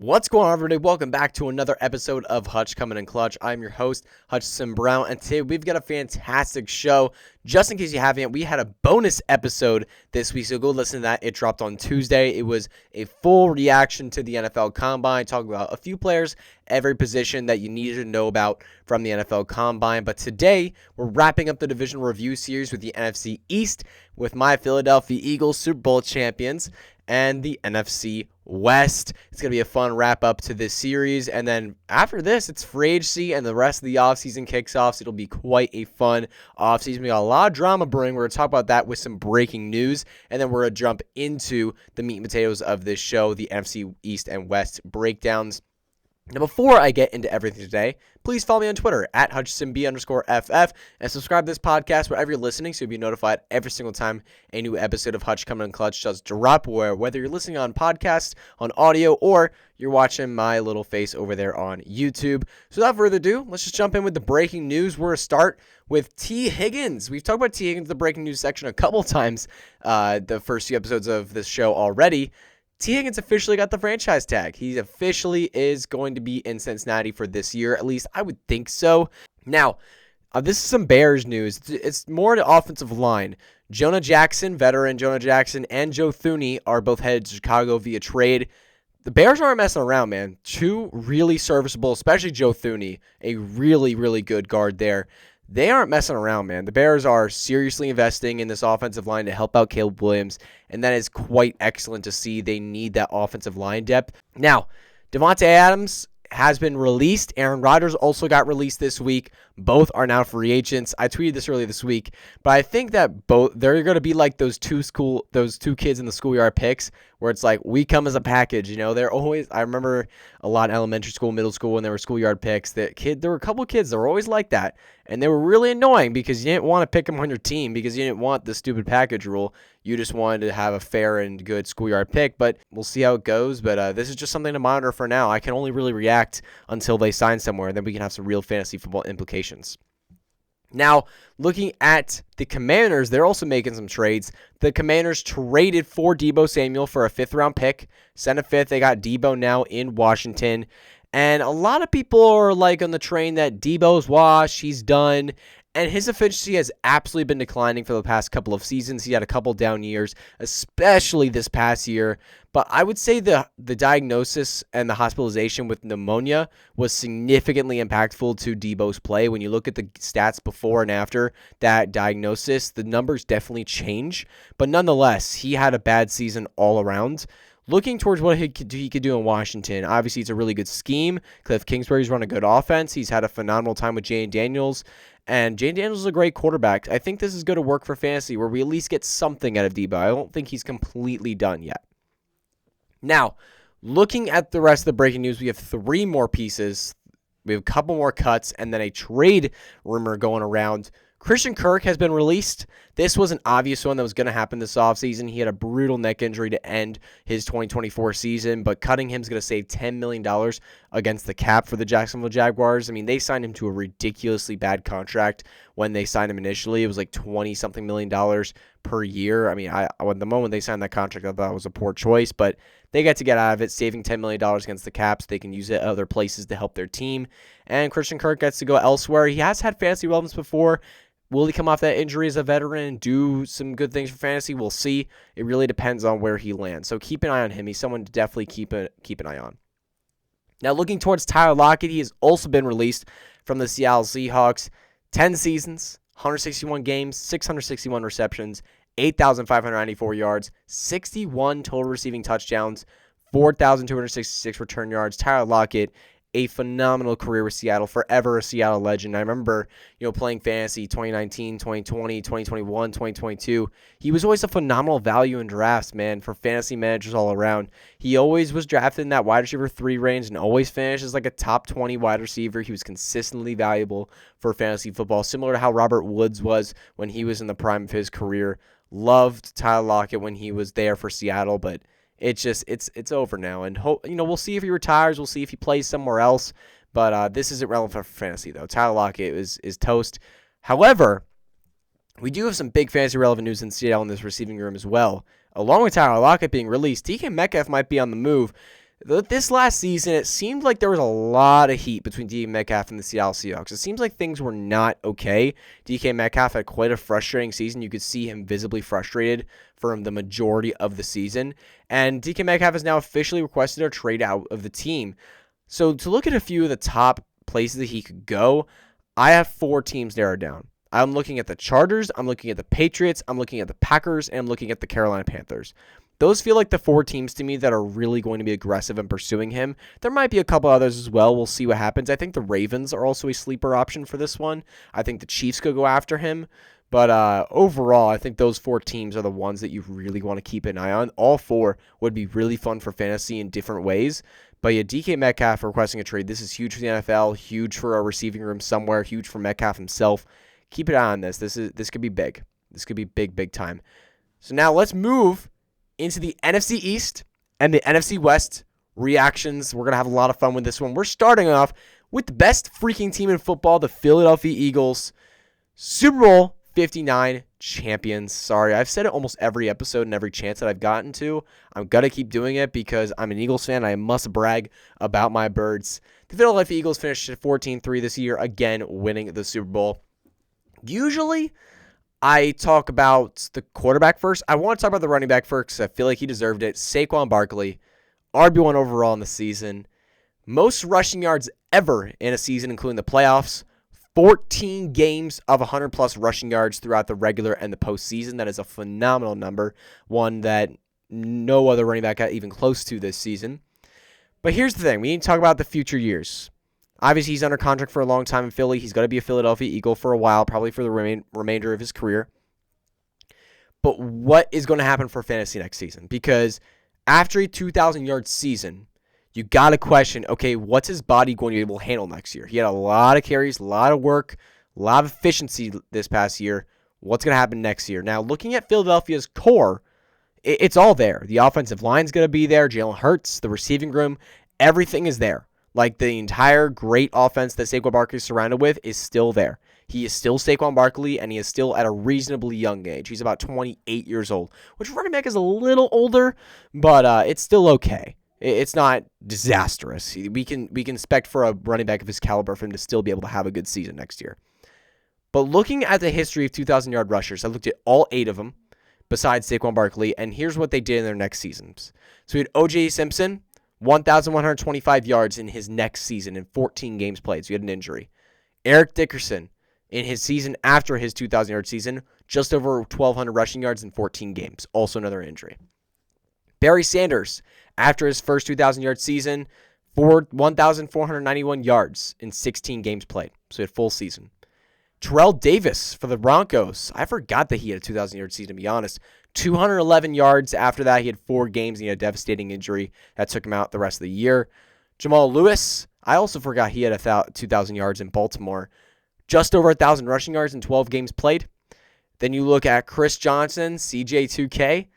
What's going on, everybody? Welcome back to another episode of Hutch Coming in Clutch. I'm your host, Hutchinson Brown, and today we've got a fantastic show. Just in case you haven't, we had a bonus episode this week, so go listen to that. It dropped on Tuesday. It was a full reaction to the NFL Combine, talking about a few players, every position that you needed to know about from the NFL Combine. But today, we're wrapping up the Divisional Review Series with the NFC East, with my Philadelphia Eagles, Super Bowl champions, and the NFC West. It's going to be a fun wrap-up to this series, and then after this, it's free agency, and the rest of the offseason kicks off, so it'll be quite a fun offseason. We got a lot of drama brewing. We're going to talk about that with some breaking news, and then we're going to jump into the meat and potatoes of this show, the NFC East and West breakdowns. Now, before I get into everything today, please follow me on Twitter at HutchinsonB_FF and subscribe to this podcast wherever you're listening so you'll be notified every single time a new episode of Hutch Coming in Clutch does drop, whether you're listening on podcast, on audio, or you're watching my little face over there on YouTube. So without further ado, let's just jump in with the breaking news. We're going to start with T. Higgins. We've talked about T. Higgins in the breaking news section a couple times the first few episodes of this show already. T. Higgins officially got the franchise tag. He officially is going to be in Cincinnati for this year. At least I would think so. Now, this is some Bears news. It's more the offensive line. Jonah Jackson, veteran Jonah Jackson, and Joe Thuney are both headed to Chicago via trade. The Bears aren't messing around, man. Two really serviceable, especially Joe Thuney, a really, really good guard there. They aren't messing around, man. The Bears are seriously investing in this offensive line to help out Caleb Williams, and that is quite excellent to see. They need that offensive line depth. Now, Davante Adams has been released. Aaron Rodgers also got released this week. Both are now free agents. I tweeted this earlier this week, but I think that they're going to be like those two kids in the schoolyard picks where it's like, we come as a package. You know, they're always, I remember a lot in elementary school, middle school, when there were schoolyard picks, there were a couple kids that were always like that. And they were really annoying because you didn't want to pick them on your team because you didn't want the stupid package rule. You just wanted to have a fair and good schoolyard pick, but we'll see how it goes. But this is just something to monitor for now. I can only really react until they sign somewhere, and then we can have some real fantasy football implications. Now, looking at the Commanders, they're also making some trades. The Commanders traded for Deebo Samuel for a 5th-round pick. Sent a 5th. They got Deebo now in Washington. And a lot of people are like on the train that Deebo's washed, he's done. And his efficiency has absolutely been declining for the past couple of seasons. He had a couple down years, especially this past year. But I would say the diagnosis and the hospitalization with pneumonia was significantly impactful to Deebo's play. When you look at the stats before and after that diagnosis, the numbers definitely change. But nonetheless, he had a bad season all around. Looking towards what he could do in Washington, obviously it's a really good scheme. Cliff Kingsbury's run a good offense. He's had a phenomenal time with Jane Daniels, and Jane Daniels is a great quarterback. I think this is going to work for fantasy, where we at least get something out of Deebo. I don't think he's completely done yet. Now, looking at the rest of the breaking news, we have 3 more pieces. We have a couple more cuts, and then a trade rumor going around. Christian Kirk has been released. This was an obvious one that was going to happen this offseason. He had a brutal neck injury to end his 2024 season, but cutting him is going to save $10 million against the cap for the Jacksonville Jaguars. I mean, they signed him to a ridiculously bad contract when they signed him initially. It was like $20-something million per year. I mean, at the moment they signed that contract, I thought it was a poor choice, but they got to get out of it, saving $10 million against the cap so they can use it other places to help their team. And Christian Kirk gets to go elsewhere. He has had fantasy relevance before. Will he come off that injury as a veteran and do some good things for fantasy? We'll see. It really depends on where he lands. So keep an eye on him. He's someone to definitely keep an eye on. Now, looking towards Tyler Lockett, he has also been released from the Seattle Seahawks. 10 seasons, 161 games, 661 receptions, 8,594 yards, 61 total receiving touchdowns, 4,266 return yards. Tyler Lockett, a phenomenal career with Seattle, forever a Seattle legend. I remember, playing fantasy 2019, 2020, 2021, 2022. He was always a phenomenal value in drafts, man, for fantasy managers all around. He always was drafted in that wide receiver 3 range and always finished as like a top 20 wide receiver. He was consistently valuable for fantasy football, similar to how Robert Woods was when he was in the prime of his career. Loved Tyler Lockett when he was there for Seattle, but it's over now, and we'll see if he retires. We'll see if he plays somewhere else. But this isn't relevant for fantasy though. Tyler Lockett is toast. However, we do have some big fantasy relevant news in Seattle in this receiving room as well. Along with Tyler Lockett being released, DK Metcalf might be on the move. This last season, it seemed like there was a lot of heat between DK Metcalf and the Seattle Seahawks. It seems like things were not okay. DK Metcalf had quite a frustrating season. You could see him visibly frustrated for the majority of the season. And DK Metcalf has now officially requested a trade out of the team. So to look at a few of the top places that he could go, I have 4 teams narrowed down. I'm looking at the Chargers, I'm looking at the Patriots, I'm looking at the Packers, and I'm looking at the Carolina Panthers. Those feel like the 4 teams to me that are really going to be aggressive in pursuing him. There might be a couple others as well. We'll see what happens. I think the Ravens are also a sleeper option for this one. I think the Chiefs could go after him. But overall, I think those 4 teams are the ones that you really want to keep an eye on. All 4 would be really fun for fantasy in different ways. But yeah, DK Metcalf requesting a trade. This is huge for the NFL, huge for a receiving room somewhere, huge for Metcalf himself. Keep an eye on this. This could be big. This could be big time. So now let's move into the NFC East and the NFC West reactions. We're going to have a lot of fun with this one. We're starting off with the best freaking team in football, the Philadelphia Eagles, Super Bowl 59 champions. Sorry, I've said it almost every episode and every chance that I've gotten to. I'm going to keep doing it because I'm an Eagles fan. I must brag about my birds. The Philadelphia Eagles finished at 14-3 this year, again winning the Super Bowl. Usually, I talk about the quarterback first. I want to talk about the running back first because I feel like he deserved it. Saquon Barkley, RB1 overall in the season. Most rushing yards ever in a season, including the playoffs. 14 games of 100-plus rushing yards throughout the regular and the postseason. That is a phenomenal number, one that no other running back got even close to this season. But here's the thing. We need to talk about the future years. Obviously, he's under contract for a long time in Philly. He's going to be a Philadelphia Eagle for a while, probably for the remainder of his career. But what is going to happen for fantasy next season? Because after a 2,000-yard season, you got to question, okay, what's his body going to be able to handle next year? He had a lot of carries, a lot of work, a lot of efficiency this past year. What's going to happen next year? Now, looking at Philadelphia's core, it's all there. The offensive line's going to be there. Jalen Hurts, the receiving room, everything is there. Like, the entire great offense that Saquon Barkley is surrounded with is still there. He is still Saquon Barkley, and he is still at a reasonably young age. He's about 28 years old, which running back is a little older, but it's still okay. It's not disastrous. We can expect for a running back of his caliber for him to still be able to have a good season next year. But looking at the history of 2,000-yard rushers, I looked at all 8 of them besides Saquon Barkley, and here's what they did in their next seasons. So we had O.J. Simpson, 1,125 yards in his next season in 14 games played, so he had an injury. Eric Dickerson, in his season after his 2,000-yard season, just over 1,200 rushing yards in 14 games, also another injury. Barry Sanders, after his first 2,000-yard season, 1,491 yards in 16 games played, so he had full season. Terrell Davis for the Broncos. I forgot that he had a 2,000-yard season, to be honest. 211 yards after that. He had 4 games, and he had a devastating injury that took him out the rest of the year. Jamal Lewis. I also forgot he had 2,000 yards in Baltimore. Just over 1,000 rushing yards in 12 games played. Then you look at Chris Johnson, CJ2K.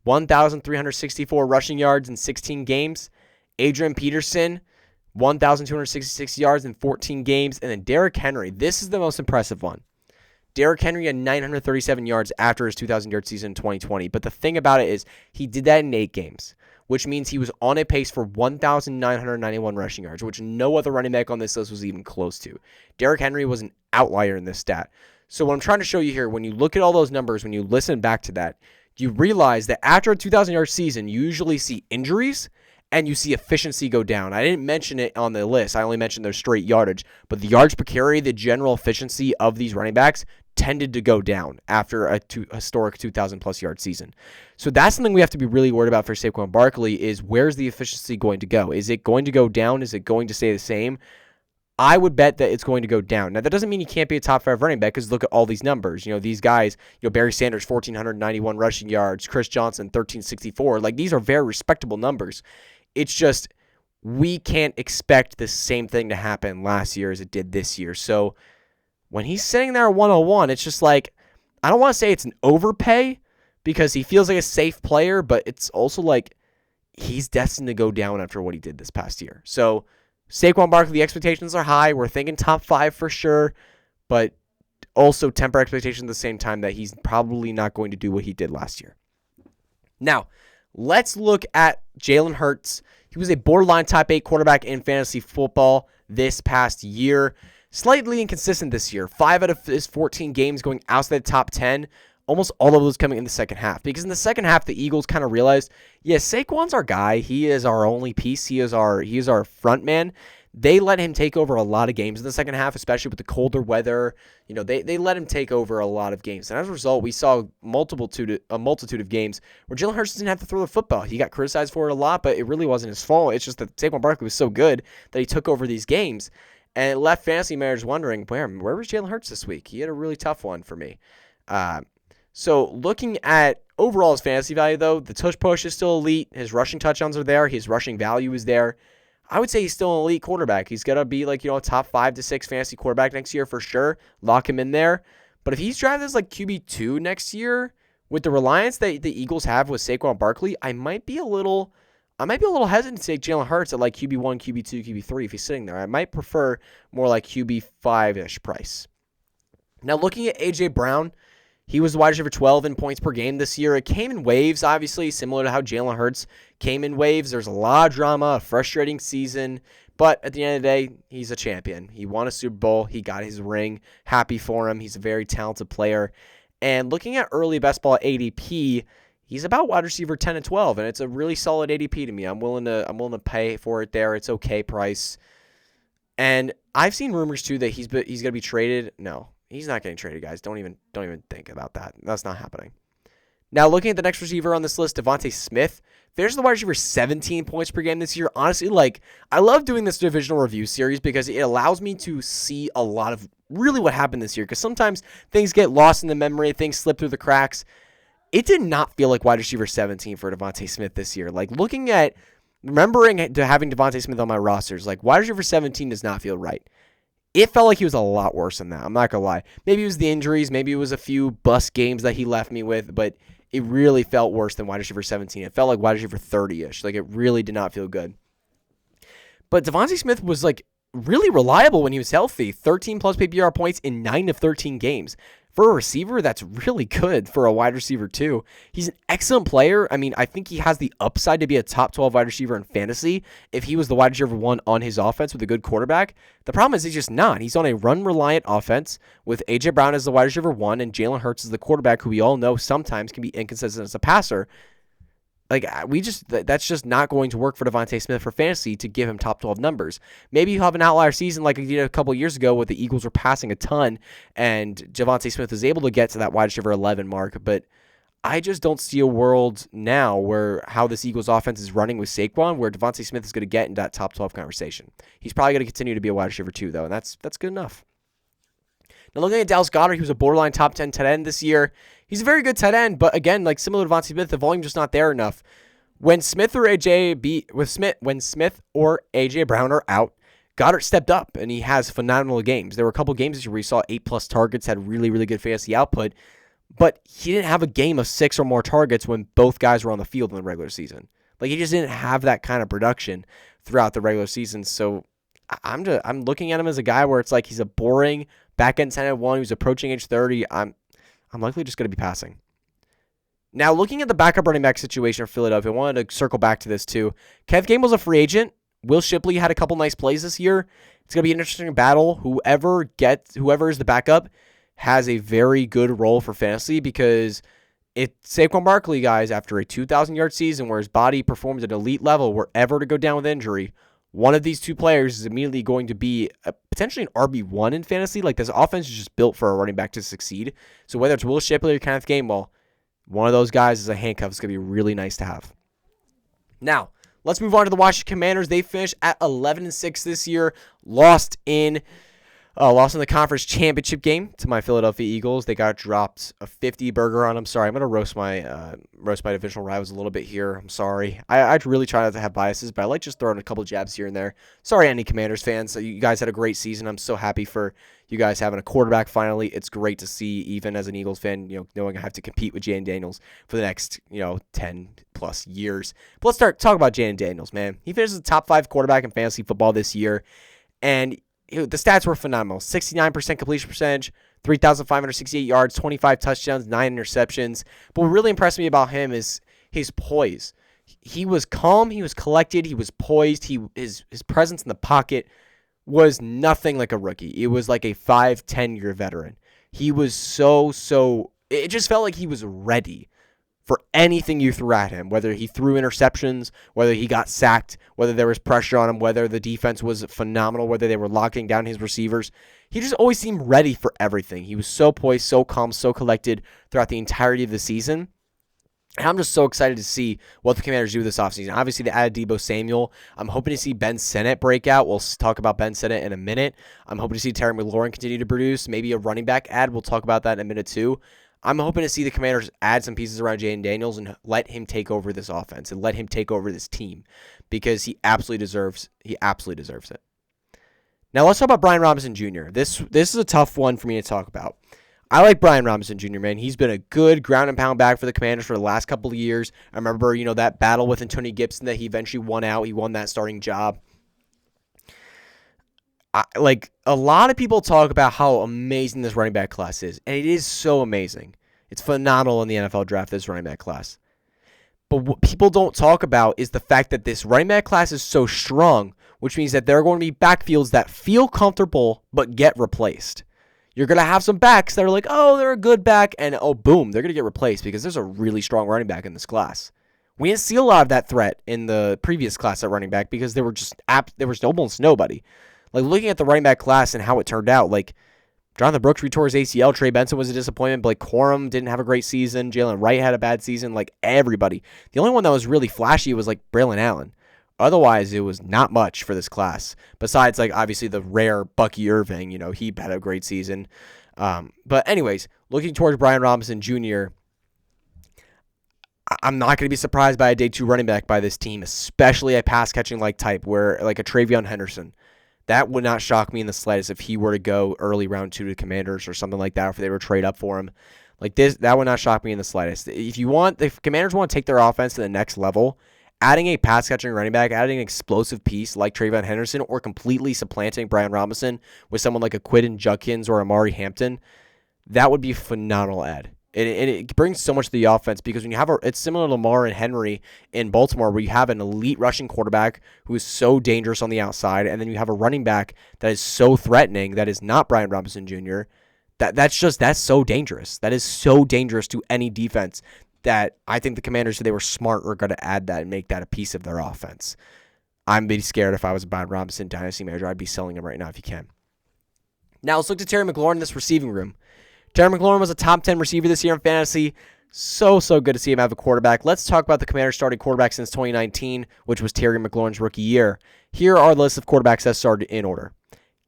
1,364 rushing yards in 16 games. Adrian Peterson, 1,266 yards in 14 games. And then Derrick Henry. This is the most impressive one. Derrick Henry had 937 yards after his 2,000-yard season in 2020. But the thing about it is he did that in 8 games, which means he was on a pace for 1,991 rushing yards, which no other running back on this list was even close to. Derrick Henry was an outlier in this stat. So what I'm trying to show you here, when you look at all those numbers, when you listen back to that, you realize that after a 2,000-yard season, you usually see injuries and you see efficiency go down. I didn't mention it on the list. I only mentioned their straight yardage. But the yards per carry, the general efficiency of these running backs tended to go down after a historic 2,000-plus yard season. So that's something we have to be really worried about for Saquon Barkley is where's the efficiency going to go? Is it going to go down? Is it going to stay the same? I would bet that it's going to go down. Now, that doesn't mean he can't be a top 5 running back because look at all these numbers. These guys, Barry Sanders, 1,491 rushing yards, Chris Johnson, 1,364. Like, these are very respectable numbers. It's just we can't expect the same thing to happen last year as it did this year. So when he's sitting there at 101, it's just like, I don't want to say it's an overpay because he feels like a safe player, but it's also like he's destined to go down after what he did this past year. So Saquon Barkley, the expectations are high. We're thinking top 5 for sure, but also temper expectations at the same time that he's probably not going to do what he did last year. Now, let's look at Jalen Hurts. He was a borderline top 8 quarterback in fantasy football this past year. Slightly inconsistent this year. 5 out of his 14 games going outside the top 10. Almost all of those coming in the second half. Because in the second half, the Eagles kind of realized, yeah, Saquon's our guy. He is our only piece. He is our front man. They let him take over a lot of games in the second half, especially with the colder weather. They let him take over a lot of games. And as a result, we saw a multitude of games where Jalen Hurts didn't have to throw the football. He got criticized for it a lot, but it really wasn't his fault. It's just that Saquon Barkley was so good that he took over these games. And it left fantasy managers wondering, where was Jalen Hurts this week? He had a really tough one for me. So looking at overall his fantasy value, though, the tush push is still elite. His rushing touchdowns are there. His rushing value is there. I would say he's still an elite quarterback. He's going to be a top 5 to 6 fantasy quarterback next year for sure. Lock him in there. But if he's drafted as QB2 next year, with the reliance that the Eagles have with Saquon Barkley, I might be a little hesitant to take Jalen Hurts at QB1, QB2, QB3 if he's sitting there. I might prefer more QB5-ish price. Now looking at A.J. Brown, he was the wide receiver 12 in points per game this year. It came in waves, obviously, similar to how Jalen Hurts came in waves. There's a lot of drama, a frustrating season, but at the end of the day, he's a champion. He won a Super Bowl. He got his ring. Happy for him. He's a very talented player. And looking at early best ball ADP, he's about wide receiver 10 and 12, and it's a really solid ADP to me. I'm willing to pay for it there. It's okay price. And I've seen rumors too that he's going to be traded. No. He's not getting traded, guys. Don't even think about that. That's not happening. Now, looking at the next receiver on this list, Devontae Smith. There's the wide receiver 17 points per game this year. Honestly, I love doing this divisional review series because it allows me to see a lot of really what happened this year. Because sometimes things get lost in the memory, things slip through the cracks. It did not feel like wide receiver 17 for Devontae Smith this year. Remembering having Devontae Smith on my rosters, wide receiver 17 does not feel right. It felt like he was a lot worse than that. I'm not going to lie. Maybe it was the injuries. Maybe it was a few bust games that he left me with. But it really felt worse than wide receiver 17. It felt like wide receiver 30-ish. It really did not feel good. But Devontae Smith was, really reliable when he was healthy. 13-plus PPR points in 9 of 13 games. For a receiver, that's really good for a wide receiver, too. He's an excellent player. I mean, I think he has the upside to be a top 12 wide receiver in fantasy if he was the wide receiver 1 on his offense with a good quarterback. The problem is he's just not. He's on a run-reliant offense with A.J. Brown as the wide receiver 1 and Jalen Hurts as the quarterback, who we all know sometimes can be inconsistent as a passer. That's just not going to work for Devontae Smith for fantasy to give him top 12 numbers. Maybe you have an outlier season like he did a couple years ago where the Eagles were passing a ton and Devontae Smith was able to get to that wide receiver 11 mark. But I just don't see a world now where how this Eagles offense is running with Saquon where Devontae Smith is going to get into that top 12 conversation. He's probably going to continue to be a wide receiver 2, though, and that's good enough. Now, looking at Dallas Goedert, he was a borderline top 10 tight end this year. He's a very good tight end, but again, similar to Devontae Smith, the volume just not there enough. When Smith or AJ Brown are out, Goddard stepped up and he has phenomenal games. There were a couple games this year where he saw 8+ targets, had really, really good fantasy output, but he didn't have a game of 6 or more targets when both guys were on the field in the regular season. He just didn't have that kind of production throughout the regular season. So I'm looking at him as a guy where it's he's a boring back-end 10-1 who's approaching age 30. I'm likely just going to be passing. Now, looking at the backup running back situation for Philadelphia, I wanted to circle back to this too. Kev Gameble's a free agent. Will Shipley had a couple nice plays this year. It's going to be an interesting battle. Whoever is the backup has a very good role for fantasy because if Saquon Barkley, guys, after a 2,000-yard season where his body performs at elite level, were ever to go down with injury, one of these two players is immediately going to be potentially an RB1 in fantasy. This offense is just built for a running back to succeed. So whether it's Will Shipley or Kenneth Gainwell, one of those guys is a handcuff. It's going to be really nice to have. Now, let's move on to the Washington Commanders. They finished at 11-6 this year, lost in the conference championship game to my Philadelphia Eagles. They got dropped a 50 burger on them. Sorry, I'm going to roast my divisional rivals a little bit here. I'm sorry. I really try not to have biases, but I like just throwing a couple jabs here and there. Sorry, any Commanders fans. You guys had a great season. I'm so happy for you guys having a quarterback finally. It's great to see, even as an Eagles fan, knowing I have to compete with Jayden Daniels for the next, 10+ years. But let's talk about Jayden Daniels, man. He finished as the top 5 quarterback in fantasy football this year, and the stats were phenomenal. 69% completion percentage, 3,568 yards, 25 touchdowns, 9 interceptions. But what really impressed me about him is his poise. He was calm, he was collected, he was poised, his presence in the pocket was nothing like a rookie. It was like a 5-10 year veteran. He was it just felt like he was ready for anything you threw at him, whether he threw interceptions, whether he got sacked, whether there was pressure on him, whether the defense was phenomenal, whether they were locking down his receivers. He just always seemed ready for everything. He was so poised, so calm, so collected throughout the entirety of the season. And I'm just so excited to see what the Commanders do this offseason. Obviously, they added Deebo Samuel. I'm hoping to see Ben Sinnott break out. We'll talk about Ben Sinnott in a minute. I'm hoping to see Terry McLaurin continue to produce. Maybe a running back add. We'll talk about that in a minute, too. I'm hoping to see the Commanders add some pieces around Jaden Daniels and let him take over this offense and let him take over this team because he absolutely deserves it. Now, let's talk about Brian Robinson Jr. This is a tough one for me to talk about. I like Brian Robinson Jr., man. He's been a good ground and pound back for the Commanders for the last couple of years. I remember, that battle with Antonio Gibson that he eventually won out. He won that starting job. A lot of people talk about how amazing this running back class is, and it is so amazing. It's phenomenal in the NFL draft, this running back class. But what people don't talk about is the fact that this running back class is so strong, which means that there are going to be backfields that feel comfortable but get replaced. You're going to have some backs that are like, oh, they're a good back, and oh, boom, they're going to get replaced because there's a really strong running back in this class. We didn't see a lot of that threat in the previous class at running back because there was almost nobody. Looking at the running back class and how it turned out, Jonathan Brooks retore his ACL, Trey Benson was a disappointment, Blake Corum didn't have a great season, Jalen Wright had a bad season, everybody. The only one that was really flashy was Braylon Allen. Otherwise, it was not much for this class. Besides, obviously the rare Bucky Irving, he had a great season. But anyways, looking towards Brian Robinson Jr., I'm not going to be surprised by a day 2 running back by this team, especially a pass-catching type where a Travion Henderson. That would not shock me in the slightest if he were to go early round 2 to the Commanders or something like that, if they were to trade up for him. That would not shock me in the slightest. If Commanders want to take their offense to the next level, adding a pass-catching running back, adding an explosive piece like Travion Henderson, or completely supplanting Brian Robinson with someone like a Quidden Judkins or Amari Hampton, that would be a phenomenal add. It brings so much to the offense because when you have it's similar to Lamar and Henry in Baltimore, where you have an elite rushing quarterback who is so dangerous on the outside, and then you have a running back that is so threatening that is not Brian Robinson Jr. That's so dangerous. That is so dangerous to any defense that I think the Commanders, if they were smart, are going to add that and make that a piece of their offense. I'm be scared if I was a Brian Robinson dynasty manager. I'd be selling him right now if you can. Now let's look to Terry McLaurin in this receiving room. Terry McLaurin was a top 10 receiver this year in fantasy. So good to see him have a quarterback. Let's talk about the Commanders' starting quarterback since 2019, which was Terry McLaurin's rookie year. Here are the list of quarterbacks that started in order.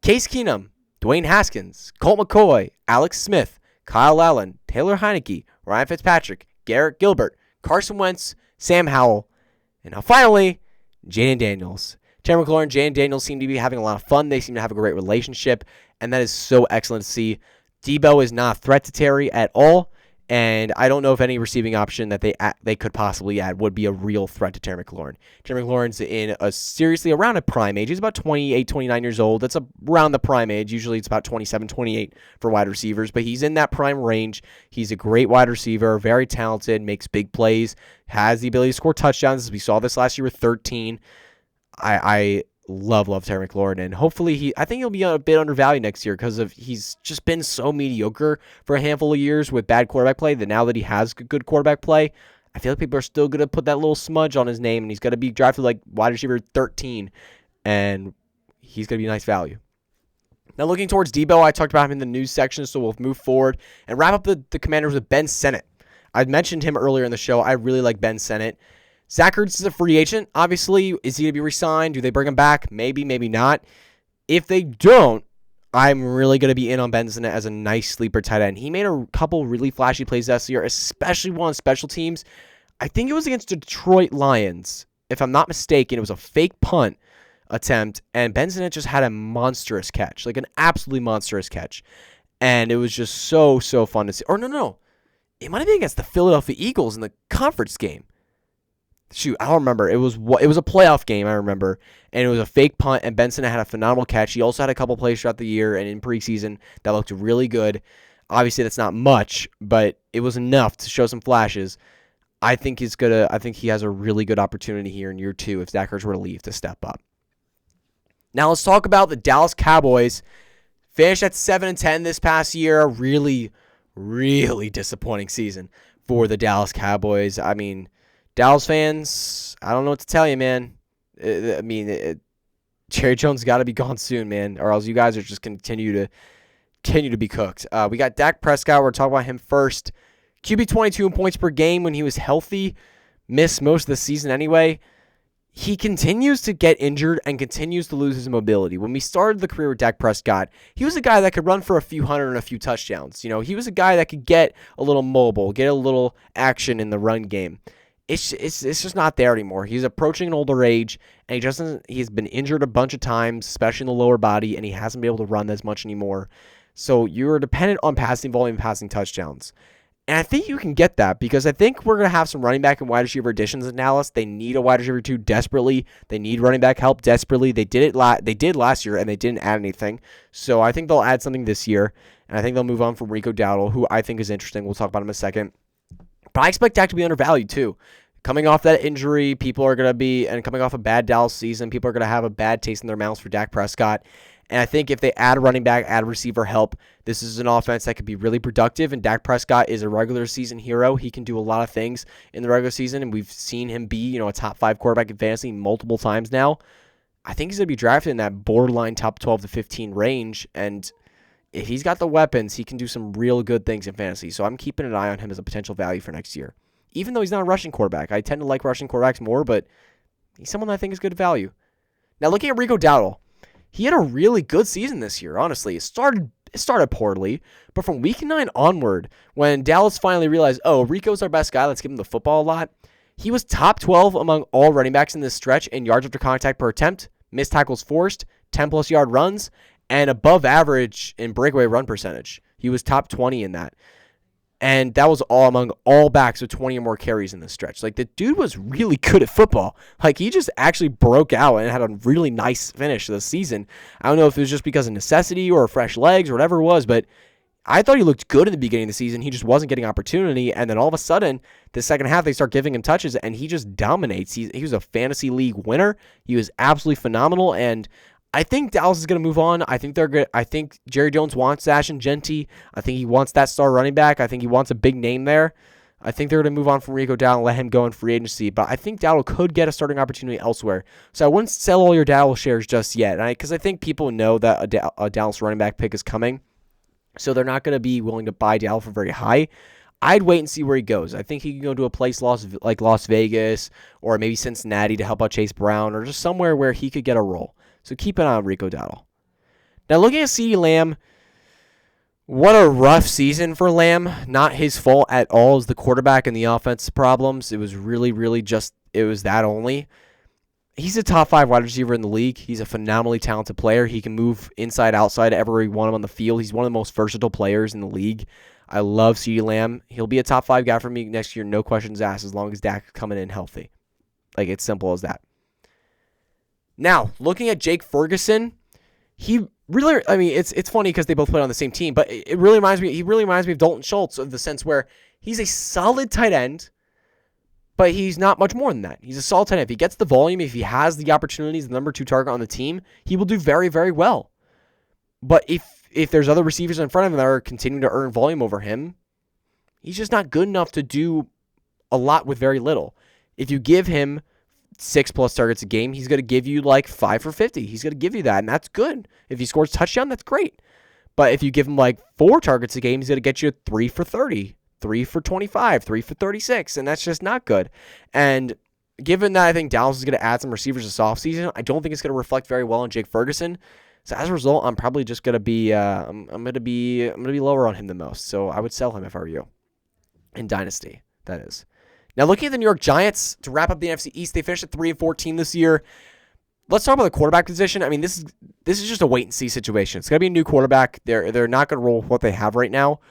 Case Keenum, Dwayne Haskins, Colt McCoy, Alex Smith, Kyle Allen, Taylor Heineke, Ryan Fitzpatrick, Garrett Gilbert, Carson Wentz, Sam Howell, and now finally, Jaden Daniels. Terry McLaurin and Jaden Daniels seem to be having a lot of fun. They seem to have a great relationship, and that is so excellent to see. Deebo is not a threat to Terry at all, and I don't know if any receiving option that they could possibly add would be a real threat to Terry McLaurin. Terry McLaurin's seriously around a prime age. He's about 28, 29 years old. That's around the prime age. Usually it's about 27, 28 for wide receivers, but he's in that prime range. He's a great wide receiver, very talented, makes big plays, has the ability to score touchdowns. We saw this last year with 13. I love Terry McLaurin, and hopefully I think he'll be a bit undervalued next year because he's just been so mediocre for a handful of years with bad quarterback play that now that he has good quarterback play, I feel like people are still going to put that little smudge on his name, and he's going to be drafted wide receiver 13, and he's going to be a nice value. Now looking towards Deebo, I talked about him in the news section, so we'll move forward and wrap up the Commanders with Ben Sinnott. I mentioned him earlier in the show. I really like Ben Sinnott. Zach Ertz is a free agent, obviously. Is he going to be re-signed? Do they bring him back? Maybe, maybe not. If they don't, I'm really going to be in on Ben Sinnott as a nice sleeper tight end. He made a couple really flashy plays last year, especially one on special teams. I think it was against the Detroit Lions. If I'm not mistaken, it was a fake punt attempt, and Ben Sinnott just had a monstrous catch, an absolutely monstrous catch. And it was just so fun to see. Or no. It might have been against the Philadelphia Eagles in the conference game. Shoot, I don't remember. It was a playoff game, I remember, and it was a fake punt, and Benson had a phenomenal catch. He also had a couple plays throughout the year and in preseason that looked really good. Obviously, that's not much, but it was enough to show some flashes. I think he has a really good opportunity here in year 2 if Zach Ertz were to leave to step up. Now let's talk about the Dallas Cowboys. Finished at 7-10 this past year. A really, really disappointing season for the Dallas Cowboys. I mean, Dallas fans, I don't know what to tell you, man. Jerry Jones got to be gone soon, man, or else you guys are just continue to be cooked. We got Dak Prescott. We're talking about him first. QB 22 in points per game when he was healthy. Missed most of the season anyway. He continues to get injured and continues to lose his mobility. When we started the career with Dak Prescott, he was a guy that could run for a few hundred and a few touchdowns. You know, he was a guy that could get a little mobile, get a little action in the run game. It's just not there anymore. He's approaching an older age, and he's been injured a bunch of times, especially in the lower body, and he hasn't been able to run as much anymore. So you're dependent on passing volume, passing touchdowns. And I think you can get that because I think we're going to have some running back and wide receiver additions in Dallas. They need a wide receiver 2 desperately. They need running back help desperately. They did last year, and they didn't add anything. So I think they'll add something this year, and I think they'll move on from Rico Dowdle, who I think is interesting. We'll talk about him in a second. But I expect Dak to be undervalued too. Coming off that injury, coming off a bad Dallas season, people are going to have a bad taste in their mouths for Dak Prescott. And I think if they add running back, add receiver help, this is an offense that could be really productive. And Dak Prescott is a regular season hero. He can do a lot of things in the regular season, and we've seen him be, a top 5 quarterback in fantasy multiple times now. I think he's going to be drafted in that borderline top 12 to 15 range. And if he's got the weapons, he can do some real good things in fantasy. So I'm keeping an eye on him as a potential value for next year. Even though he's not a rushing quarterback. I tend to like rushing quarterbacks more, but he's someone that I think is good value. Now looking at Rico Dowdle. He had a really good season this year, honestly. It started poorly, but from week 9 onward, when Dallas finally realized, Rico's our best guy, let's give him the football a lot, he was top 12 among all running backs in this stretch in yards after contact per attempt, missed tackles forced, 10-plus yard runs, and above average in breakaway run percentage. He was top 20 in that. And that was all among all backs with 20 or more carries in this stretch. Like, the dude was really good at football. Like, he just actually broke out and had a really nice finish to the season. I don't know if it was just because of necessity or fresh legs or whatever it was, but I thought he looked good in the beginning of the season. He just wasn't getting opportunity. And then all of a sudden, the second half, they start giving him touches, and he just dominates. He was a fantasy league winner. He was absolutely phenomenal, and I think Dallas is going to move on. I think they're good. I think Jerry Jones wants Dash and Genty. I think he wants that star running back. I think he wants a big name there. I think they're going to move on from Rico Dowdle and let him go in free agency. But I think Dowdle could get a starting opportunity elsewhere. So I wouldn't sell all your Dowdle shares just yet. Because I think people know that a Dallas running back pick is coming. So they're not going to be willing to buy Dowdle for very high. I'd wait and see where he goes. I think he can go to a place like Las Vegas or maybe Cincinnati to help out Chase Brown or just somewhere where he could get a role. So keep an eye on Rico Dowdle. Now looking at CeeDee Lamb, what a rough season for Lamb. Not his fault at all as the quarterback and the offense problems. It was really it was that only. He's a top 5 wide receiver in the league. He's a phenomenally talented player. He can move inside, outside, everywhere you want him on the field. He's one of the most versatile players in the league. I love CeeDee Lamb. He'll be a top 5 guy for me next year, no questions asked, as long as Dak is coming in healthy. Like, it's simple as that. Now, looking at Jake Ferguson, he really, it's funny because they both played on the same team, but he really reminds me of Dalton Schultz of the sense where he's a solid tight end, but he's not much more than that. He's a solid tight end. If he gets the volume, if he has the opportunities, the number 2 target on the team, he will do very, very well. But if there's other receivers in front of him that are continuing to earn volume over him, he's just not good enough to do a lot with very little. If you give him 6+ targets a game, he's going to give you like 5 for 50. He's going to give you that, and that's good. If he scores a touchdown, that's great. But if you give him like 4 targets a game, he's going to get you 3 for 30, 3 for 25, 3 for 36, and that's just not good. And given that I think Dallas is going to add some receivers this offseason, I don't think it's going to reflect very well on Jake Ferguson. So as a result, I'm probably just going to be I'm going to be lower on him than most. So I would sell him if I were you. In Dynasty, that is. Now, looking at the New York Giants, to wrap up the NFC East, they finished at 3-14 this year. Let's talk about the quarterback position. I mean, this is just a wait-and-see situation. It's going to be a new quarterback. They're not going to roll with what they have right now.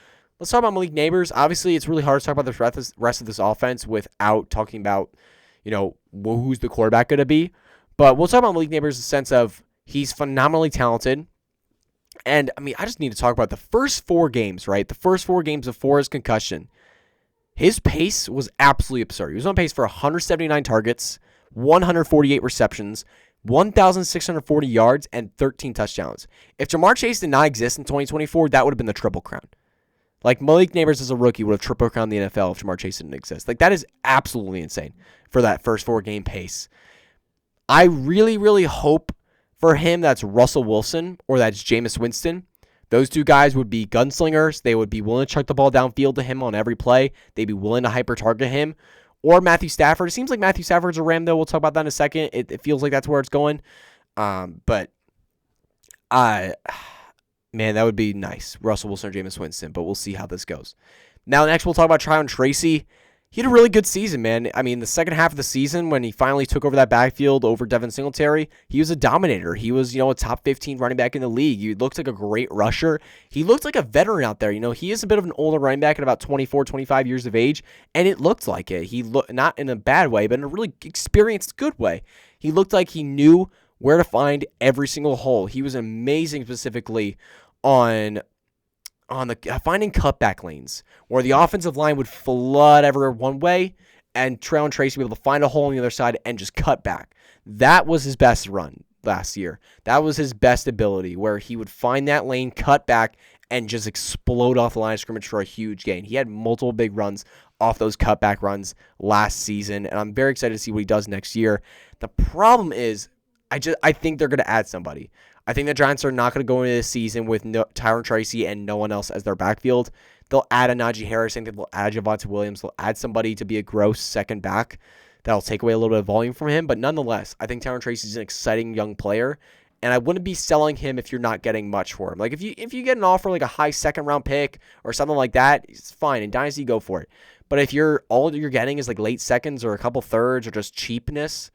Let's talk about Malik Neighbors. Obviously, it's really hard to talk about the rest of this offense without talking about, who's the quarterback going to be. But we'll talk about Malik Neighbors in the sense of he's phenomenally talented. And, I just need to talk about the first 4 games, right? The first 4 games before his concussion. His pace was absolutely absurd. He was on pace for 179 targets, 148 receptions, 1,640 yards, and 13 touchdowns. If Jamar Chase did not exist in 2024, that would have been the Triple Crown. Like, Malik Neighbors as a rookie would have Triple Crowned the NFL if Jamar Chase didn't exist. Like, that is absolutely insane for that first 4-game pace. I really, really hope for him that's Russell Wilson or that's Jameis Winston. Those two guys would be gunslingers. They would be willing to chuck the ball downfield to him on every play. They'd be willing to hyper-target him. Or Matthew Stafford. It seems like Matthew Stafford's a Ram, though. We'll talk about that in a second. It feels like that's where it's going. Man, that would be nice. Russell Wilson or Jameis Winston, but we'll see how this goes. Now, next we'll talk about Tryon Tracy. He had a really good season, man. I mean, the second half of the season, when he finally took over that backfield over Devin Singletary, he was a dominator. He was, a top 15 running back in the league. He looked like a great rusher. He looked like a veteran out there. He is a bit of an older running back at about 24, 25 years of age, and it looked like it. He looked not in a bad way, but in a really experienced, good way. He looked like he knew where to find every single hole. He was amazing specifically on the finding cutback lanes where the offensive line would flood everyone one way and Tryon Tracy would be able to find a hole on the other side and just cut back. That was his best run last year. That was his best ability, where he would find that lane, cut back, and just explode off the line of scrimmage for a huge gain. He had multiple big runs off those cutback runs last season, and I'm very excited to see what he does next year. The problem is, I think they're going to add somebody. I think the Giants are not going to go into this season with Tryon Tracy and no one else as their backfield. They'll add a Najee Harris. I think they'll add Javonte Williams. They'll add somebody to be a gross second back that'll take away a little bit of volume from him. But nonetheless, I think Tryon Tracy is an exciting young player, and I wouldn't be selling him if you're not getting much for him. Like if you get an offer like a high second-round pick or something like that, it's fine. In Dynasty, go for it. But if all you're getting is like late seconds or a couple thirds or just cheapness,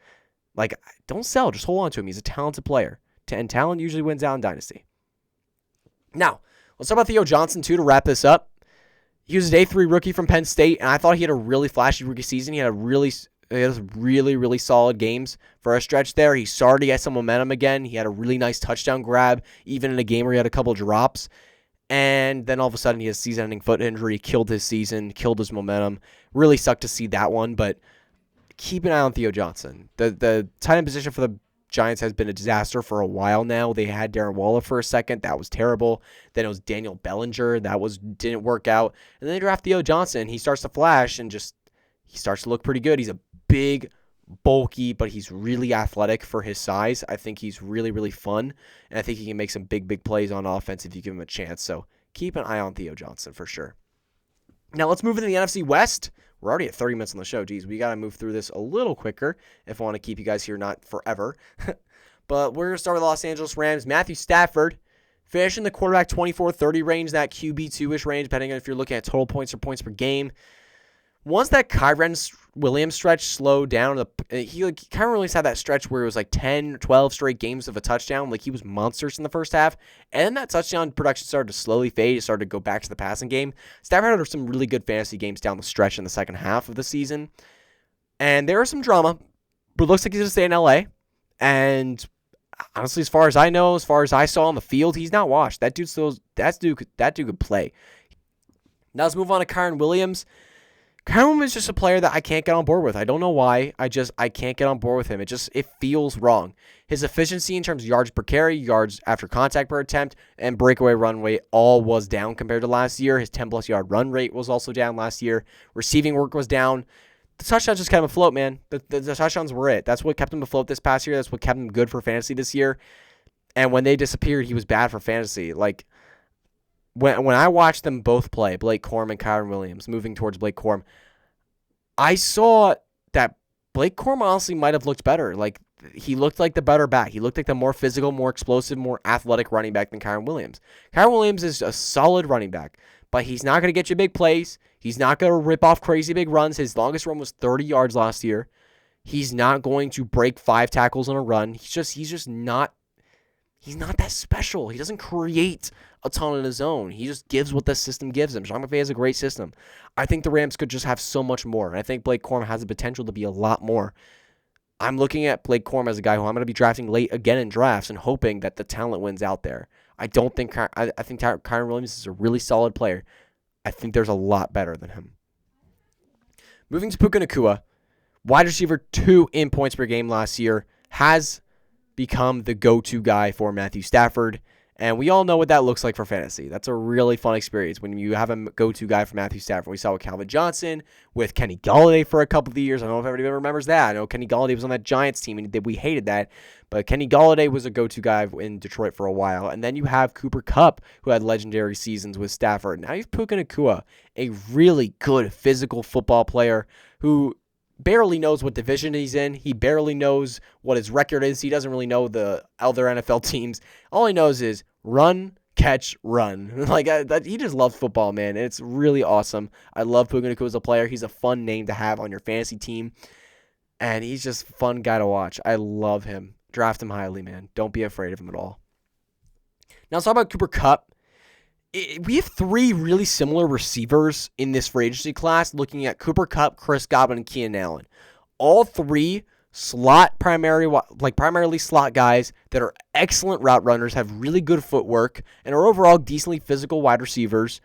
like don't sell. Just hold on to him. He's a talented player. And talent usually wins out in Dynasty. Now, let's talk about Theo Johnson, too, to wrap this up. He was a day 3 rookie from Penn State, and I thought he had a really flashy rookie season. He had really, really solid games for a stretch there. He started to get some momentum again. He had a really nice touchdown grab, even in a game where he had a couple drops. And then all of a sudden, he has a season-ending foot injury, killed his season, killed his momentum. Really sucked to see that one, but keep an eye on Theo Johnson. The tight end position for the Giants has been a disaster for a while now. They had Darren Waller for a second. That was terrible. Then it was Daniel Bellinger. That didn't work out. And then they draft Theo Johnson. He starts to flash and he starts to look pretty good. He's a big, bulky, but he's really athletic for his size. I think he's really, really fun. And I think he can make some big, big plays on offense if you give him a chance. So keep an eye on Theo Johnson for sure. Now let's move into the NFC West. We're already at 30 minutes on the show. Geez, we got to move through this a little quicker if I want to keep you guys here not forever. But we're going to start with the Los Angeles Rams. Matthew Stafford finishing the quarterback 24-30 range, that QB2-ish range, depending on if you're looking at total points or points per game. Once that Kyren Williams stretch slowed down, Kyren Williams had that stretch where it was like 10, 12 straight games of a touchdown. Like he was monsters in the first half. And then that touchdown production started to slowly fade. It started to go back to the passing game. Stafford had some really good fantasy games down the stretch in the second half of the season. And there was some drama, but it looks like he's going to stay in LA. And honestly, as far as I know, as far as I saw on the field, he's not washed. That dude could play. Now let's move on to Kyren Williams. Kyren Williams is just a player that I can't get on board with. I don't know why. I can't get on board with him. It feels wrong. His efficiency in terms of yards per carry, yards after contact per attempt, and breakaway run rate all was down compared to last year. His 10-plus yard run rate was also down last year. Receiving work was down. The touchdowns just kept him afloat, man. The touchdowns were it. That's what kept him afloat this past year. That's what kept him good for fantasy this year. And when they disappeared, he was bad for fantasy. Like, when I watched them both play, Blake Corum and Kyren Williams, moving towards Blake Corum, I saw that Blake Corum honestly might have looked better. Like, he looked like the better back. He looked like the more physical, more explosive, more athletic running back than Kyren Williams. Kyren Williams is a solid running back, but he's not going to get you big plays. He's not going to rip off crazy big runs. His longest run was 30 yards last year. He's not going to break 5 tackles on a run. He's not that special. He doesn't create a ton on his own. He just gives what the system gives him. Sean McVay has a great system. I think the Rams could just have so much more, and I think Blake Corum has the potential to be a lot more. I'm looking at Blake Corum as a guy who I'm going to be drafting late again in drafts and hoping that the talent wins out there. I think Kyren Williams is a really solid player. I think there's a lot better than him. Moving to Puka Nacua, wide receiver 2 in points per game last year, has become the go-to guy for Matthew Stafford. And we all know what that looks like for fantasy. That's a really fun experience when you have a go-to guy for Matthew Stafford. We saw with Calvin Johnson, with Kenny Golladay for a couple of years. I don't know if everybody remembers that. I know Kenny Golladay was on that Giants team, and we hated that. But Kenny Golladay was a go-to guy in Detroit for a while. And then you have Cooper Kupp, who had legendary seasons with Stafford. Now you have Puka Nacua, a really good physical football player who barely knows what division he's in. He barely knows what his record is. He doesn't really know the other NFL teams. All he knows is run, catch, run. He just loves football, man. And it's really awesome. I love Puka Nacua as a player. He's a fun name to have on your fantasy team. And he's just a fun guy to watch. I love him. Draft him highly, man. Don't be afraid of him at all. Now let's talk about Cooper Kupp. We have 3 really similar receivers in this free agency class, looking at Cooper Kupp, Chris Godwin, and Keenan Allen. All 3 primarily slot guys that are excellent route runners, have really good footwork, and are overall decently physical wide receivers,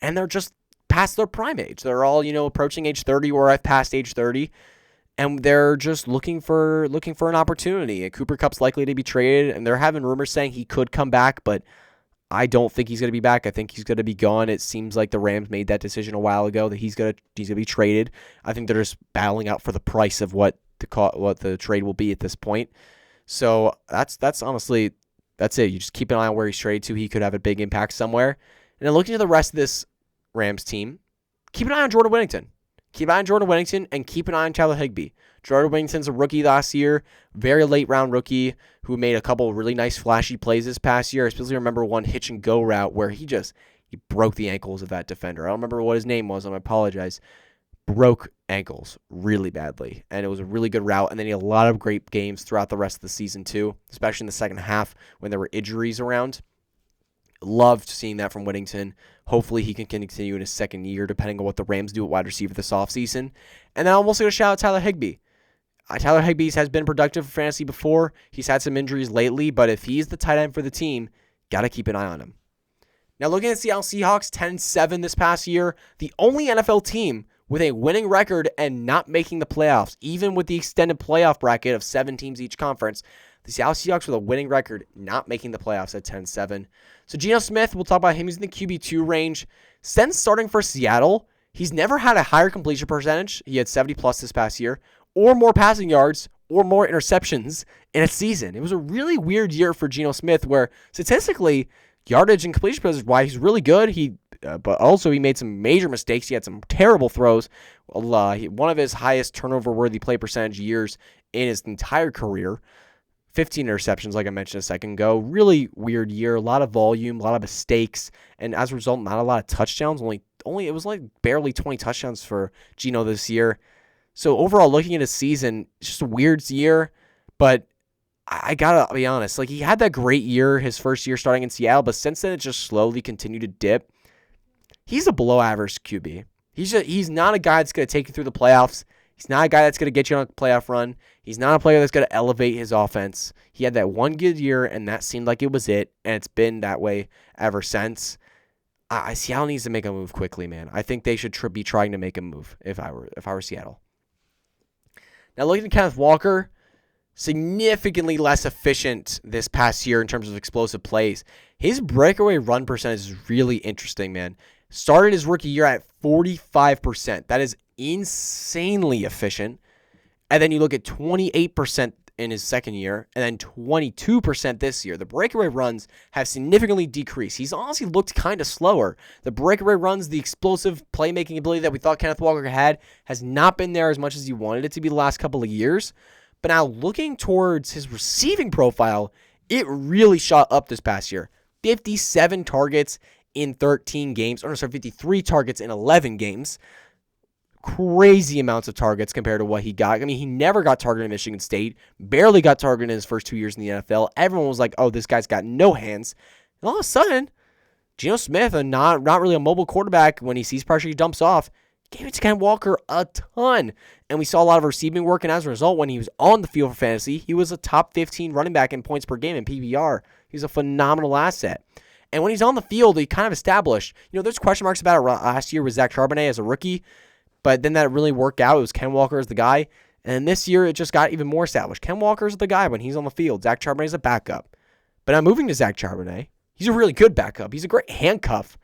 and they're just past their prime age. They're all, approaching age 30 or I've passed age 30, and they're just looking for an opportunity. And Cooper Kupp's likely to be traded, and they're having rumors saying he could come back, but I don't think he's going to be back. I think he's going to be gone. It seems like the Rams made that decision a while ago that he's going to be traded. I think they're just battling out for the price of what the trade will be at this point. So that's honestly, that's it. You just keep an eye on where he's traded to. He could have a big impact somewhere. And then looking at the rest of this Rams team, keep an eye on Jordan Whittington. Keep an eye on Jordan Whittington and keep an eye on Tyler Higbee. Jordan Whittington's a rookie last year, very late round rookie who made a couple of really nice flashy plays this past year. I especially remember one hitch and go route where he broke the ankles of that defender. I don't remember what his name was. I apologize. Broke ankles really badly, and it was a really good route. And then he had a lot of great games throughout the rest of the season too, especially in the second half when there were injuries around. Loved seeing that from Whittington. Hopefully he can continue in his second year, depending on what the Rams do at wide receiver this offseason. And then I'm also going to shout out Tyler Higbee. Tyler Higbee has been productive for fantasy before. He's had some injuries lately, but if he's the tight end for the team, got to keep an eye on him. Now looking at Seattle Seahawks, 10-7 this past year, the only NFL team with a winning record and not making the playoffs, even with the extended playoff bracket of 7 teams each conference. The Seattle Seahawks with a winning record, not making the playoffs at 10-7. So Geno Smith, we'll talk about him. He's in the QB2 range. Since starting for Seattle, he's never had a higher completion percentage. He had 70+ this past year, or more passing yards, or more interceptions in a season. It was a really weird year for Geno Smith where statistically, yardage and completion percentage, why he's really good. But also he made some major mistakes. He had some terrible throws. One of his highest turnover-worthy play percentage years in his entire career. 15 interceptions, like I mentioned a second ago. Really weird year. A lot of volume, a lot of mistakes, and as a result, not a lot of touchdowns. Only it was like barely 20 touchdowns for Geno this year. So overall, looking at his season, it's just a weird year. But I gotta be honest, he had that great year, his first year starting in Seattle, but since then it just slowly continued to dip. He's a below-average QB. He's not a guy that's going to take you through the playoffs. He's not a guy that's going to get you on a playoff run. He's not a player that's going to elevate his offense. He had that one good year, and that seemed like it was it, and it's been that way ever since. Seattle needs to make a move quickly, man. I think they should be trying to make a move if I were Seattle. Now, looking at Kenneth Walker, significantly less efficient this past year in terms of explosive plays. His breakaway run percentage is really interesting, man. Started his rookie year at 45%. That is insanely efficient. And then you look at 28% in his second year, and then 22% this year. The breakaway runs have significantly decreased. He's honestly looked kind of slower. The breakaway runs, the explosive playmaking ability that we thought Kenneth Walker had, has not been there as much as he wanted it to be the last couple of years. But now looking towards his receiving profile, it really shot up this past year. 57 targets in 13 games, 53 targets in 11 games. Crazy amounts of targets compared to what he got. I mean, he never got targeted in Michigan State, barely got targeted in his first 2 years in the NFL. Everyone was like, oh, this guy's got no hands. And all of a sudden, Geno Smith, not really a mobile quarterback, when he sees pressure, he dumps off, gave it to Ken Walker a ton. And we saw a lot of receiving work, and as a result, when he was on the field for fantasy, he was a top 15 running back in points per game in PPR. He's a phenomenal asset. And when he's on the field, he kind of established, there's question marks about it last year with Zach Charbonnet as a rookie, But then that really worked out. It was Ken Walker as the guy. And this year, it just got even more established. Ken Walker's the guy when he's on the field. Zach Charbonnet's a backup. But I'm moving to Zach Charbonnet. He's a really good backup. He's a great handcuff.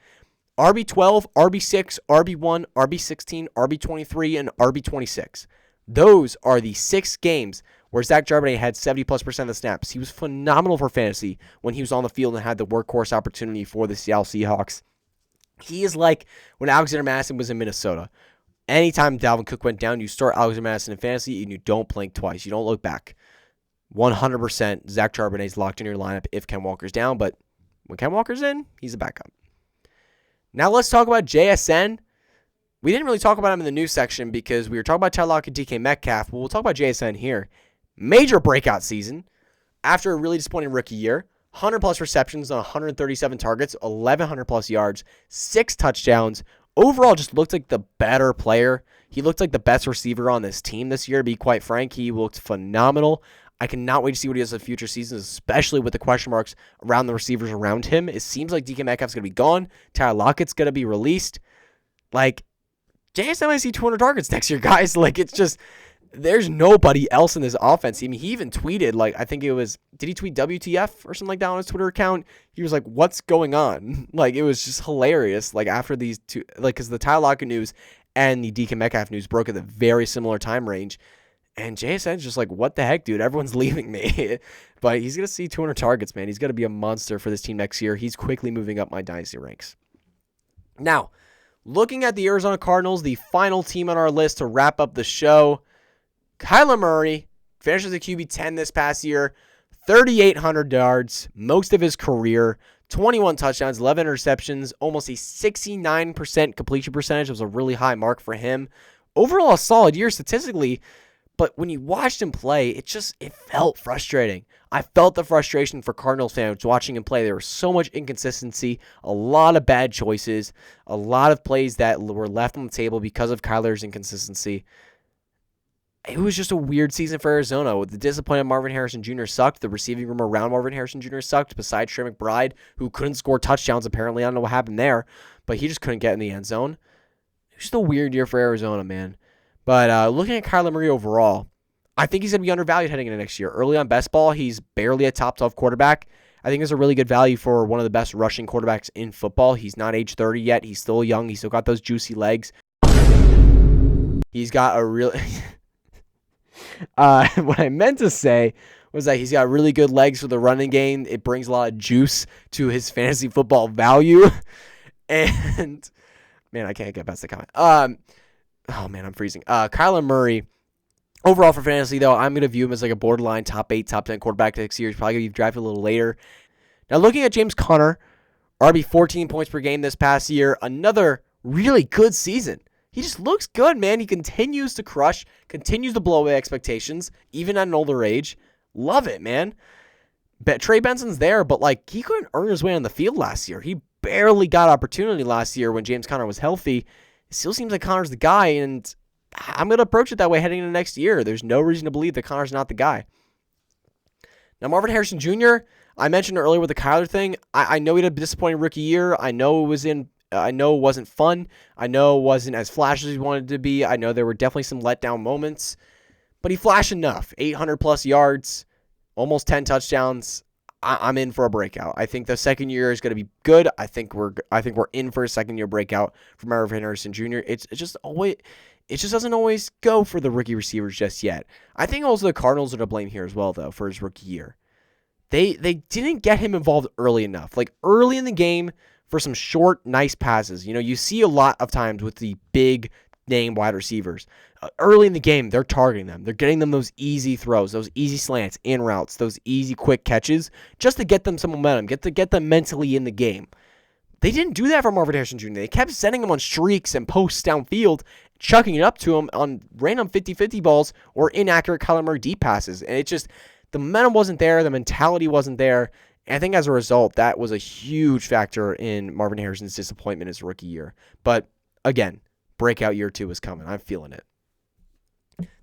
RB12, RB6, RB1, RB16, RB23, and RB26. Those are the 6 games where Zach Charbonnet had 70+% of the snaps. He was phenomenal for fantasy when he was on the field and had the workhorse opportunity for the Seattle Seahawks. He is like when Alexander Madison was in Minnesota. Anytime Dalvin Cook went down, you start Alexander Madison in fantasy and you don't blink twice. You don't look back. 100% Zach Charbonnet is locked in your lineup if Ken Walker's down, but when Ken Walker's in, he's a backup. Now let's talk about JSN. We didn't really talk about him in the news section because we were talking about Tyler Lockett and DK Metcalf, but we'll talk about JSN here. Major breakout season after a really disappointing rookie year. 100+ receptions on 137 targets, 1,100+ yards, 6 touchdowns. Overall, just looked like the better player. He looked like the best receiver on this team this year, to be quite frank. He looked phenomenal. I cannot wait to see what he does in future seasons, especially with the question marks around the receivers around him. It seems like DK Metcalf's going to be gone. Tyler Lockett's going to be released. Like, JSN might see 200 targets next year, guys. Like, it's just, there's nobody else in this offense. I mean, he even tweeted, like, I think it was, did he tweet WTF or something like that on his Twitter account? He was like, what's going on? Like, it was just hilarious. Like, after these two, like, because the Tyler Lockett news and the DK Metcalf news broke at a very similar time range. And JSN's just like, what the heck, dude? Everyone's leaving me. But he's going to see 200 targets, man. He's going to be a monster for this team next year. He's quickly moving up my dynasty ranks. Now, looking at the Arizona Cardinals, the final team on our list to wrap up the show, Kyler Murray finishes a QB 10 this past year, 3,800 yards, most of his career, 21 touchdowns, 11 interceptions, almost a 69% completion percentage. It was a really high mark for him. Overall, a solid year statistically. But when you watched him play, it felt frustrating. I felt the frustration for Cardinals fans watching him play. There was so much inconsistency, a lot of bad choices, a lot of plays that were left on the table because of Kyler's inconsistency. It was just a weird season for Arizona. The disappointed Marvin Harrison Jr. sucked. The receiving room around Marvin Harrison Jr. sucked, besides Trey McBride, who couldn't score touchdowns apparently. I don't know what happened there, but he just couldn't get in the end zone. It was just a weird year for Arizona, man. But looking at Kyler Murray overall, I think he's going to be undervalued heading into next year. Early on best ball, he's barely a top 12 quarterback. I think it's a really good value for one of the best rushing quarterbacks in football. He's not age 30 yet. He's still young. He's still got those juicy legs. He's got a real... what I meant to say was that he's got really good legs for the running game. It brings a lot of juice to his fantasy football value. And, man, I can't get past the comment. Oh, man, I'm freezing. Kyler Murray, overall for fantasy, though, I'm going to view him as like a borderline top 8, top 10 quarterback next year. He's probably going to be drafted a little later. Now, looking at James Conner, RB 14 points per game this past year. Another really good season. He just looks good, man. He continues to crush, continues to blow away expectations, even at an older age. Love it, man. Trey Benson's there, but like he couldn't earn his way on the field last year. He barely got opportunity last year when James Conner was healthy. It still seems like Connor's the guy, and I'm going to approach it that way heading into next year. There's no reason to believe that Connor's not the guy. Now, Marvin Harrison Jr., I mentioned earlier with the Kyler thing. I know he had a disappointing rookie year. I know it wasn't fun. I know it wasn't as flashy as he wanted to be. I know there were definitely some letdown moments, but he flashed enough. 800+ yards, almost 10 touchdowns. I'm in for a breakout. I think the second year is going to be good. I think we're in for a second year breakout for Marvin Harrison Jr. It just doesn't always go for the rookie receivers just yet. I think also the Cardinals are to blame here as well, though, for his rookie year. They didn't get him involved early enough. Like early in the game for some short, nice passes. You know, you see a lot of times with the big name wide receivers. Early in the game, they're targeting them. They're getting them those easy throws, those easy slants, in routes, those easy quick catches, just to get them some momentum, get them mentally in the game. They didn't do that for Marvin Harrison Jr. They kept sending him on streaks and posts downfield, chucking it up to him on random 50-50 balls or inaccurate Kyler Murray deep passes. And it just, the momentum wasn't there, the mentality wasn't there. And I think as a result, that was a huge factor in Marvin Harrison's disappointment his rookie year. But again, breakout year 2 is coming. I'm feeling it.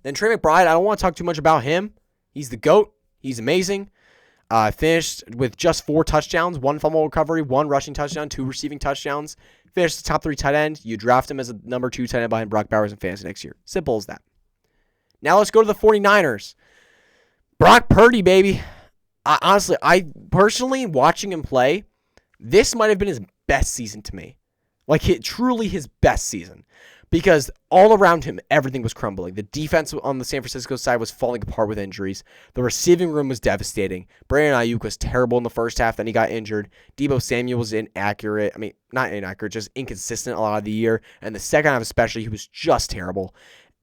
Then Trey McBride, I don't want to talk too much about him. He's the GOAT. He's amazing. Finished with just 4 touchdowns, 1 fumble recovery, 1 rushing touchdown, 2 receiving touchdowns. Finished the top 3 tight end. You draft him as a number 2 tight end behind Brock Bowers in fantasy next year. Simple as that. Now let's go to the 49ers. Brock Purdy, baby. Honestly, I personally, watching him play, this might have been his best season to me. Like, truly his best season. Because all around him, everything was crumbling. The defense on the San Francisco side was falling apart with injuries. The receiving room was devastating. Brandon Ayuk was terrible in the first half, then he got injured. Deebo Samuel was inaccurate. I mean, not inaccurate, just inconsistent a lot of the year. And the second half especially, he was just terrible.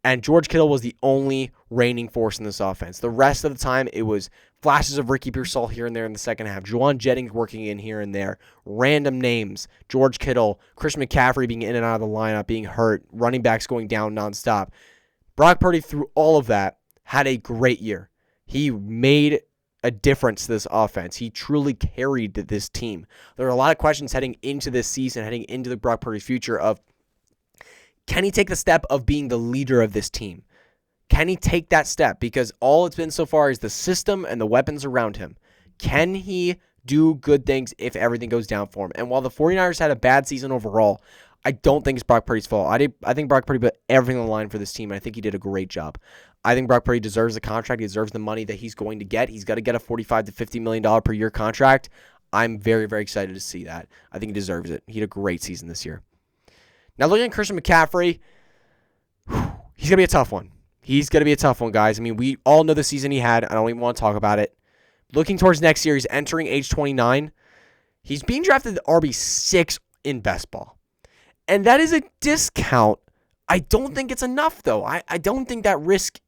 And George Kittle was the only reigning force in this offense. The rest of the time, it was flashes of Ricky Pearsall here and there in the second half. Juwan Jennings working in here and there. Random names. George Kittle. Christian McCaffrey being in and out of the lineup, being hurt. Running backs going down nonstop. Brock Purdy, through all of that, had a great year. He made a difference to this offense. He truly carried this team. There are a lot of questions heading into this season, heading into the Brock Purdy future of, can he take the step of being the leader of this team? Can he take that step? Because all it's been so far is the system and the weapons around him. Can he do good things if everything goes down for him? And while the 49ers had a bad season overall, I don't think it's Brock Purdy's fault. I think Brock Purdy put everything on the line for this team, and I think he did a great job. I think Brock Purdy deserves the contract. He deserves the money that he's going to get. He's got to get a $45 to $50 million per year contract. I'm very, very excited to see that. I think he deserves it. He had a great season this year. Now, looking at Christian McCaffrey, he's going to be a tough one. He's going to be a tough one, guys. I mean, we all know the season he had. I don't even want to talk about it. Looking towards next year, he's entering age 29. He's being drafted RB6 in best ball. And that is a discount. I don't think it's enough, though. I don't think that risk,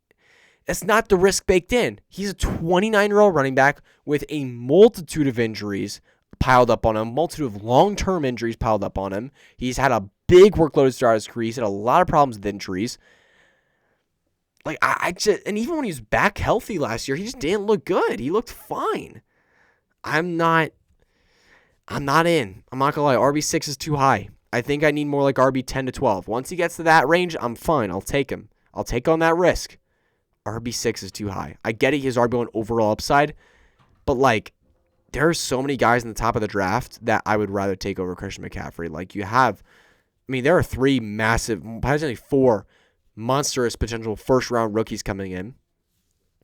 it's not the risk baked in. He's a 29-year-old running back with a multitude of injuries piled up on him, multitude of long-term injuries piled up on him. He's had a big workload to start his career. He's had a lot of problems with injuries. Like, and even when he was back healthy last year, he just didn't look good. He looked fine. I'm not in. I'm not going to lie. RB6 is too high. I think I need more like RB 10 to 12. Once he gets to that range, I'm fine. I'll take him. I'll take on that risk. RB6 is too high. I get it. He has RB1 overall upside. But, like, there are so many guys in the top of the draft that I would rather take over Christian McCaffrey. Like, you have, I mean, there are 3 massive, potentially 4 monstrous potential first-round rookies coming in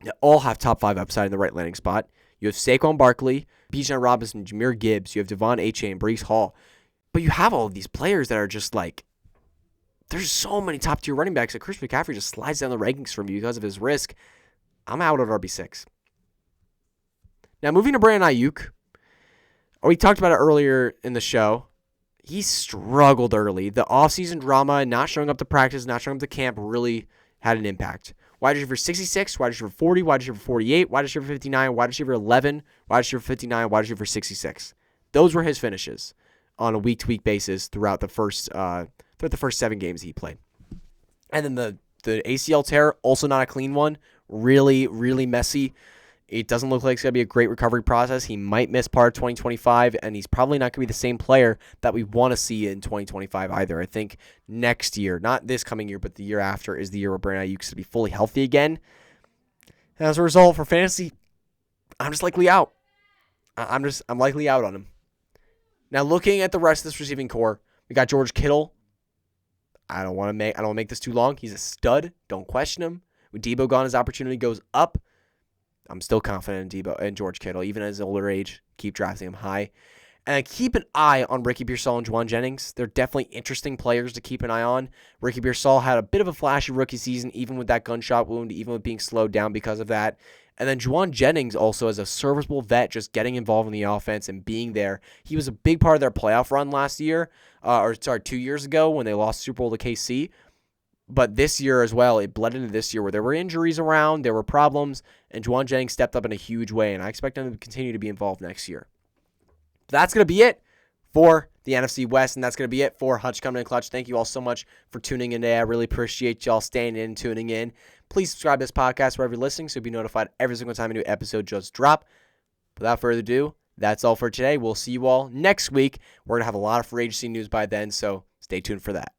that all have top 5 upside in the right landing spot. You have Saquon Barkley, Bijan Robinson, Jahmyr Gibbs. You have Devon Achane, Breece Hall. But you have all of these players that are just like, there's so many top-tier running backs that Christian McCaffrey just slides down the rankings from you because of his risk. I'm out at RB6. Now, moving to Brandon Ayuk. We talked about it earlier in the show. He struggled early. The offseason drama, not showing up to practice, not showing up to camp really had an impact. Wide receiver 66, wide receiver 40, wide receiver 48, wide receiver 59, wide receiver 11, wide receiver 59, wide receiver 66. Those were his finishes on a week-to-week basis throughout the first 7 games he played. And then the ACL tear, also not a clean one. Really, really messy. It doesn't look like it's going to be a great recovery process. He might miss part of 2025, and he's probably not going to be the same player that we want to see in 2025 either. I think next year, not this coming year, but the year after, is the year where Brandon Ayuk is to be fully healthy again. And as a result, for fantasy, I'm just likely out. I'm likely out on him. Now, looking at the rest of this receiving core, we got George Kittle. I don't want to make this too long. He's a stud. Don't question him. With Deebo gone, his opportunity goes up. I'm still confident in Deebo and George Kittle, even at his older age. Keep drafting him high. And keep an eye on Ricky Pearsall and Juwan Jennings. They're definitely interesting players to keep an eye on. Ricky Pearsall had a bit of a flashy rookie season, even with that gunshot wound, even with being slowed down because of that. And then Juwan Jennings also as a serviceable vet, just getting involved in the offense and being there. He was a big part of their playoff run last year, 2 years ago when they lost Super Bowl to KC. But this year as well, it bled into this year where there were injuries around, there were problems, and Juwan Jennings stepped up in a huge way, and I expect him to continue to be involved next year. That's going to be it for the NFC West, and that's going to be it for Hutch Coming in Clutch. Thank you all so much for tuning in today. I really appreciate y'all staying in and tuning in. Please subscribe to this podcast wherever you're listening so you'll be notified every single time a new episode just drop. Without further ado, that's all for today. We'll see you all next week. We're going to have a lot of free agency news by then, so stay tuned for that.